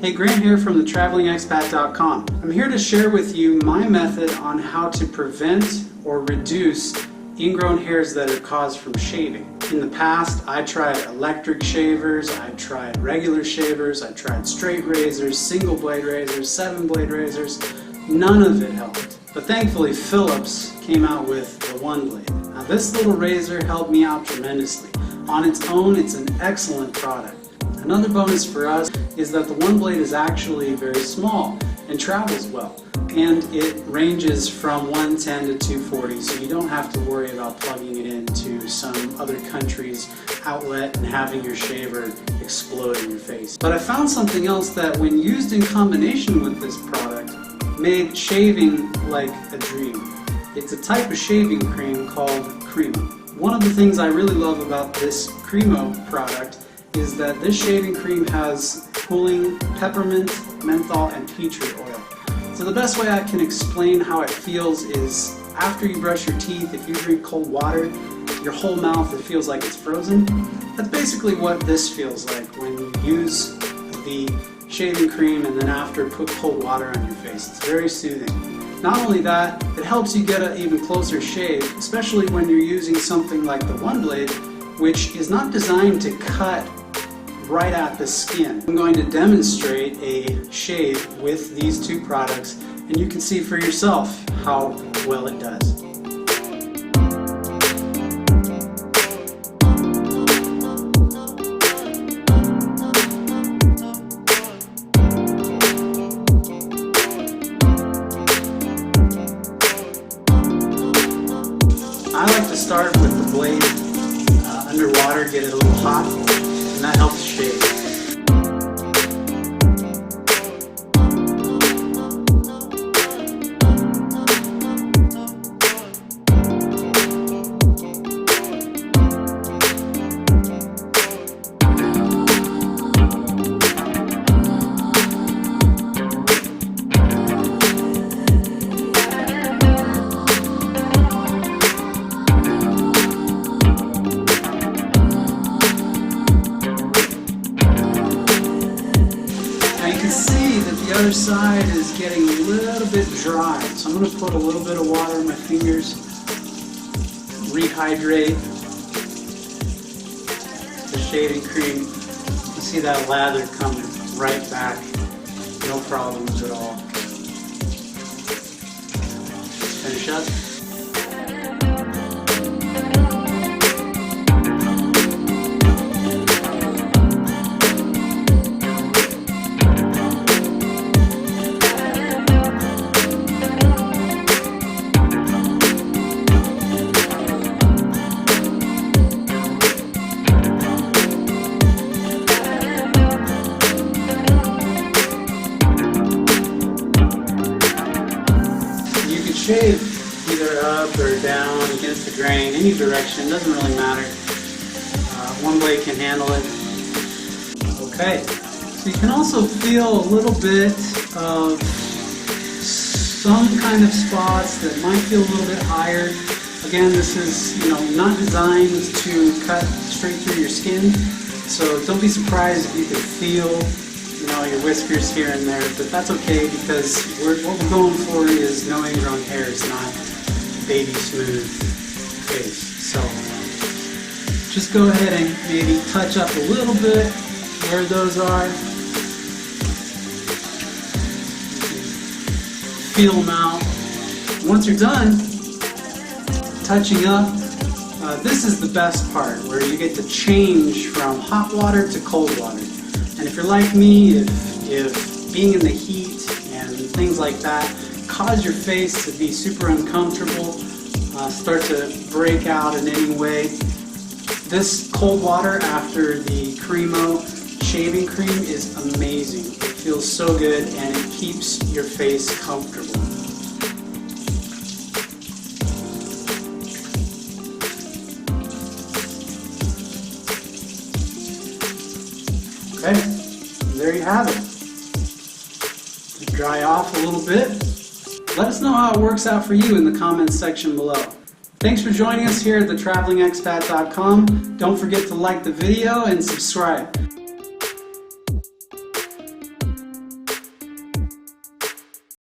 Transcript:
Hey, Grant here from TheTravelingExpat.com. I'm here to share with you my method on how to prevent or reduce ingrown hairs that are caused from shaving. In the past, I tried electric shavers, I tried regular shavers, I tried straight razors, single blade razors, 7-blade razors. None of it helped. But thankfully, Philips came out with the 1-blade. Now, this little razor helped me out tremendously. On its own, it's an excellent product. Another bonus for us is that the 1-blade is actually very small and travels well. And it ranges from 110 to 240, so you don't have to worry about plugging it into some other country's outlet and having your shaver explode in your face. But I found something else that, when used in combination with this product, made shaving like a dream. It's a type of shaving cream called Cremo. One of the things I really love about this Cremo product is that this shaving cream has cooling peppermint, menthol, and tea tree oil. So the best way I can explain how it feels is, after you brush your teeth, if you drink cold water, your whole mouth, it feels like it's frozen. That's basically what this feels like when you use the shaving cream and then after put cold water on your face. It's very soothing. Not only that, it helps you get an even closer shave, especially when you're using something like the 1-blade, which is not designed to cut right at the skin. I'm going to demonstrate a shave with these two products, and you can see for yourself how well it does. I like to start with the blade underwater, get it a little hot, and that helps shave. See that the other side is getting a little bit dry, so I'm going to put a little bit of water on my fingers, rehydrate the shaving cream. You see that lather coming right back, no problems at all. Let's finish up. Shave either up or down, against the grain, any direction, doesn't really matter. 1-blade can handle it. Okay, so you can also feel a little bit of some kind of spots that might feel a little bit higher. Again, this is not designed to cut straight through your skin, so don't be surprised if you can feel your whiskers here and there, but that's okay, because what we're going for is no ingrown hairs, not baby smooth face. So just go ahead and maybe touch up a little bit where those are. Feel them out. Once you're done touching up, this is the best part, where you get to change from hot water to cold water. And if you're like me, if being in the heat and things like that cause your face to be super uncomfortable, start to break out in any way, this cold water after the Cremo shaving cream is amazing. It feels so good and it keeps your face comfortable. Okay, there you have it. Dry off a little bit. Let us know how it works out for you in the comments section below. Thanks for joining us here at TheTravelingExpat.com. Don't forget to like the video and subscribe.